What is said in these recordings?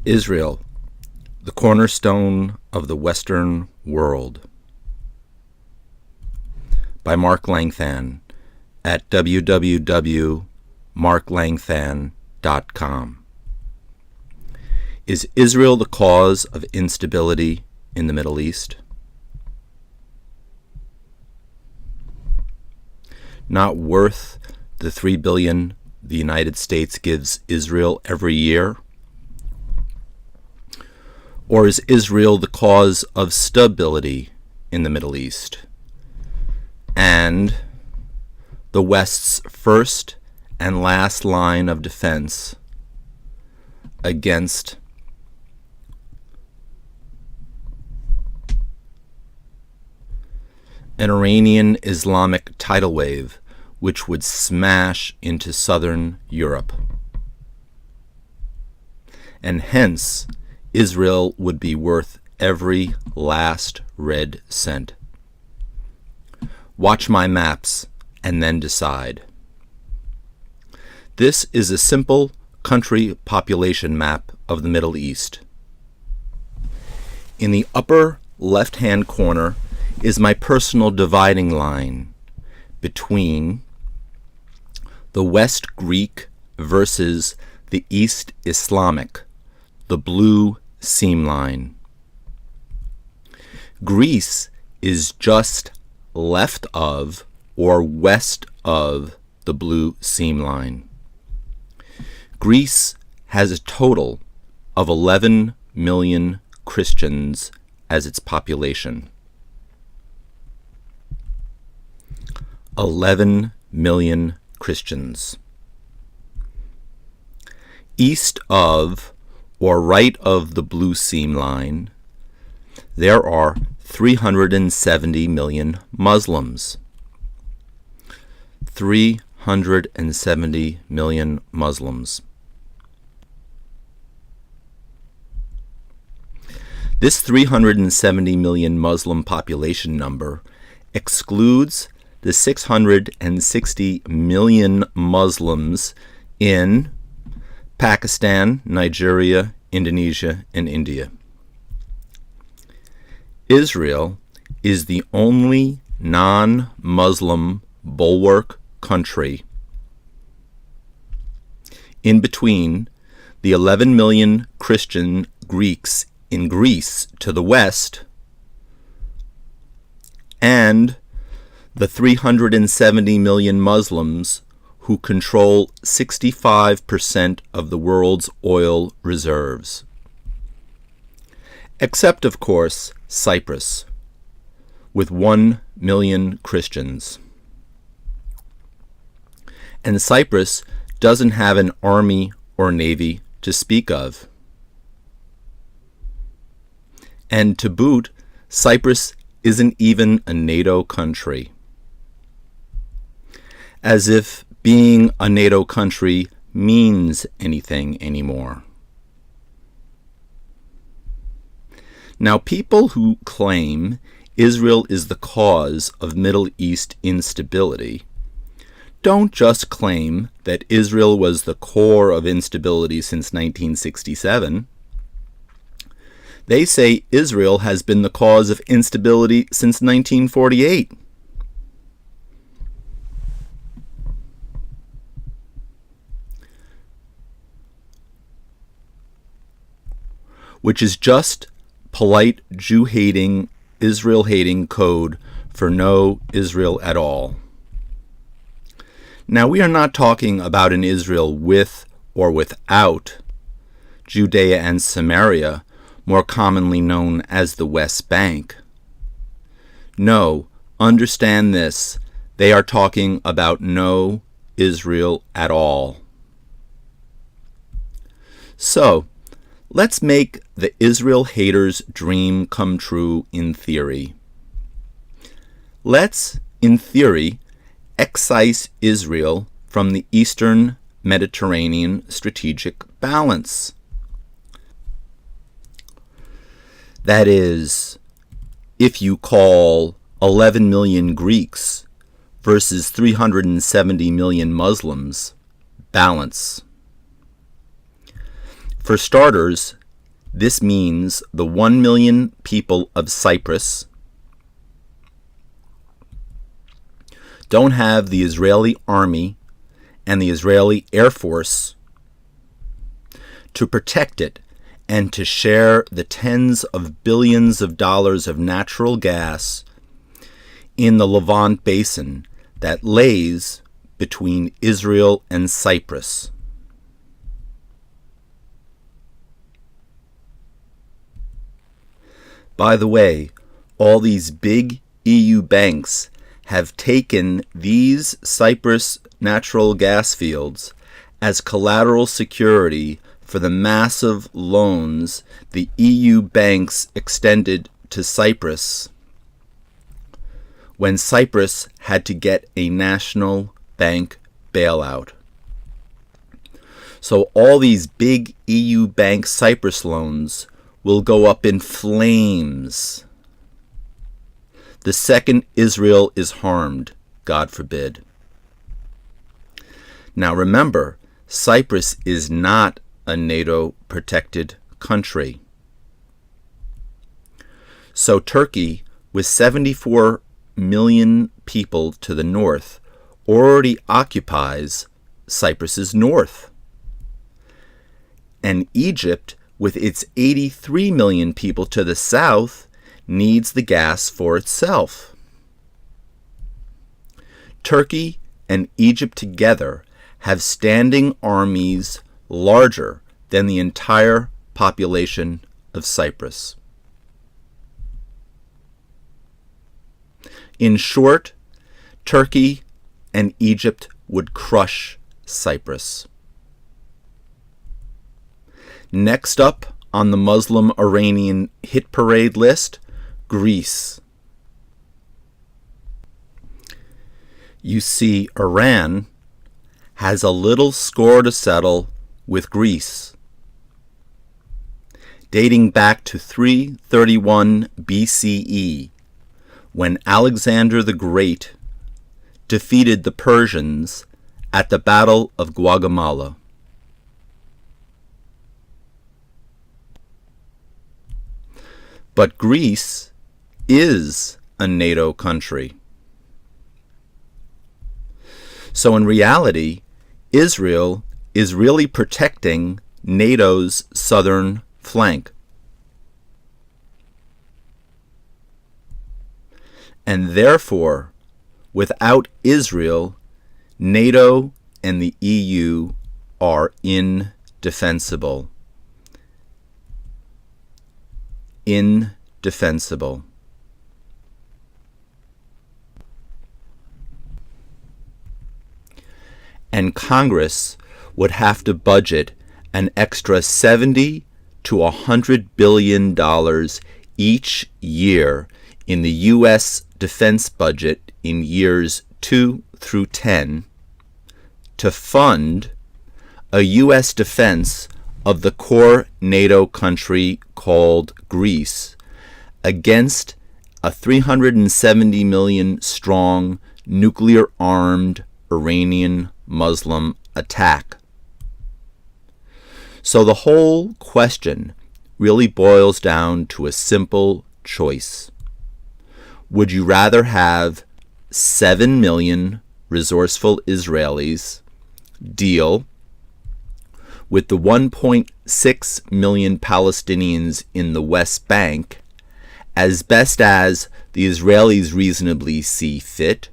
Israel, the cornerstone of the Western world, by Mark Langthan at www.marklangthan.com. Is Israel the cause of instability in the Middle East? Not worth the $3 billion the United States gives Israel every year? Or is Israel the cause of stability in the Middle East and the West's first and last line of defense against an Iranian Islamic tidal wave which would smash into southern Europe? And hence, Israel would be worth every last red cent. Watch my maps and then decide. This is a simple country population map of the Middle East. In the upper left-hand corner is my personal dividing line between the West Greek versus the East Islamic, the blue seam line. Greece is just left of or west of the blue seam line. Greece has a total of 11 million Christians as its population. 11 million Christians. East of or right of the blue seam line, there are 370 million Muslims. 370 million Muslims. This 370 million Muslim population number excludes the 660 million Muslims in Pakistan, Nigeria, Indonesia, and India. Israel is the only non-Muslim bulwark country in between the 11 million Christian Greeks in Greece to the west and the 370 million Muslims who control 65% of the world's oil reserves. Except, of course, Cyprus, with 1 million Christians. And Cyprus doesn't have an army or navy to speak of. And to boot, Cyprus isn't even a NATO country. As if being a NATO country means anything anymore. Now, people who claim Israel is the cause of Middle East instability don't just claim that Israel was the core of instability since 1967. They say Israel has been the cause of instability since 1948. Which is just polite Jew-hating, Israel-hating code for no Israel at all. Now, we are not talking about an Israel with or without Judea and Samaria, more commonly known as the West Bank. No, understand this, they are talking about no Israel at all. So, let's make the Israel haters' dream come true in theory. Let's, in theory, excise Israel from the Eastern Mediterranean strategic balance. That is, if you call 11 million Greeks versus 370 million Muslims balance. For starters, This means the 1 million people of Cyprus don't have the Israeli army and the Israeli Air Force to protect it and to share the tens of billions of dollars of natural gas in the Levant Basin that lays between Israel and Cyprus. By the way, all these big EU banks have taken these Cyprus natural gas fields as collateral security for the massive loans the EU banks extended to Cyprus when Cyprus had to get a national bank bailout. So all these big EU bank Cyprus loans will go up in flames the second Israel is harmed, God forbid. Now remember, Cyprus is not a NATO-protected country. So Turkey, with 74 million people to the north, already occupies Cyprus's north. And Egypt, with its 83 million people to the south, needs the gas for itself. Turkey and Egypt together have standing armies larger than the entire population of Cyprus. In short, Turkey and Egypt would crush Cyprus. Next up on the Muslim-Iranian hit parade list, Greece. You see, Iran has a little score to settle with Greece. Dating back to 331 BCE, when Alexander the Great defeated the Persians at the Battle of Gaugamela. But Greece is a NATO country. So in reality, Israel is really protecting NATO's southern flank. And therefore, without Israel, NATO and the EU are indefensible. Indefensible. And Congress would have to budget an extra $70 to $100 billion each year in the U.S. defense budget in years 2 through 10 to fund a U.S. defense of the core NATO country called Greece against a 370 million strong nuclear-armed Iranian Muslim attack. So the whole question really boils down to a simple choice. Would you rather have 7 million resourceful Israelis deal with the 1.6 million Palestinians in the West Bank as best as the Israelis reasonably see fit?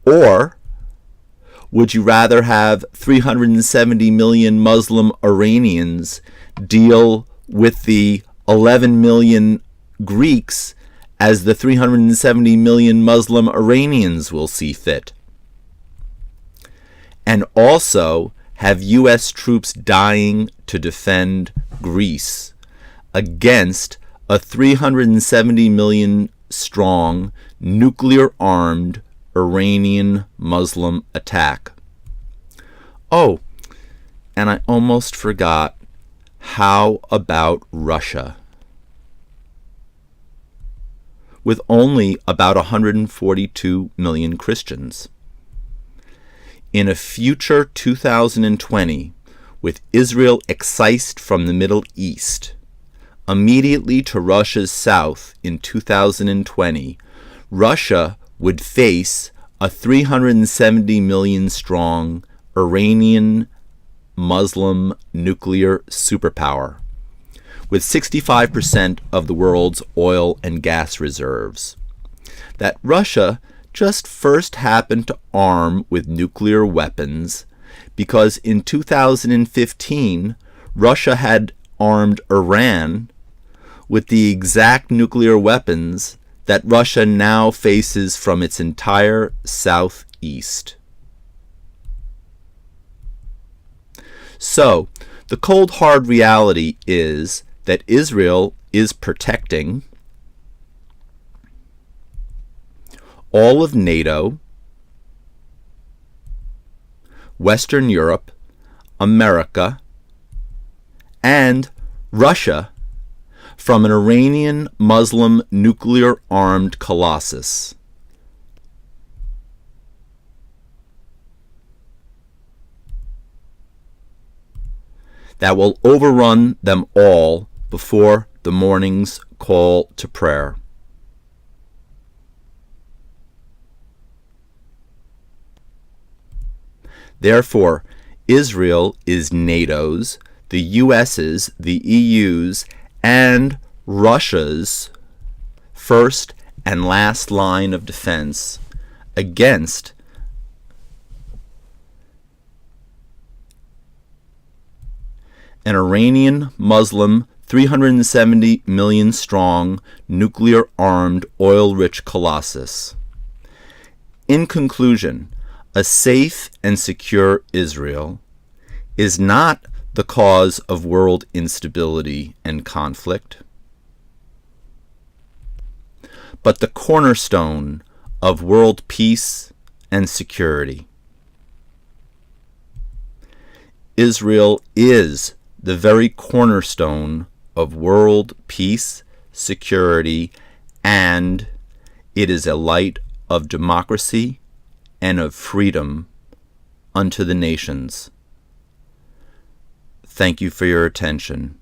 Or would you rather have 370 million Muslim Iranians deal with the 11 million Greeks as the 370 million Muslim Iranians will see fit? And also have U.S. troops dying to defend Greece against a 370 million strong nuclear-armed Iranian Muslim attack. Oh, and I almost forgot, how about Russia? With only about 142 million Christians. In a future 2020, with Israel excised from the Middle East, immediately to Russia's south in 2020, Russia would face a 370 million strong Iranian Muslim nuclear superpower, with 65% of the world's oil and gas reserves. That Russia just first happened to arm with nuclear weapons because in 2015 Russia had armed Iran with the exact nuclear weapons that Russia now faces from its entire southeast. So, the cold hard reality is that Israel is protecting all of NATO, Western Europe, America, and Russia from an Iranian Muslim nuclear-armed colossus. That will overrun them all before the morning's call to prayer. Therefore, Israel is NATO's, the US's, the EU's, and Russia's first and last line of defense against an Iranian Muslim 370 million strong nuclear-armed oil-rich colossus. In conclusion, a safe and secure Israel is not the cause of world instability and conflict, but the cornerstone of world peace and security. Israel is the very cornerstone of world peace, security, and it is a light of democracy and of freedom unto the nations. Thank you for your attention.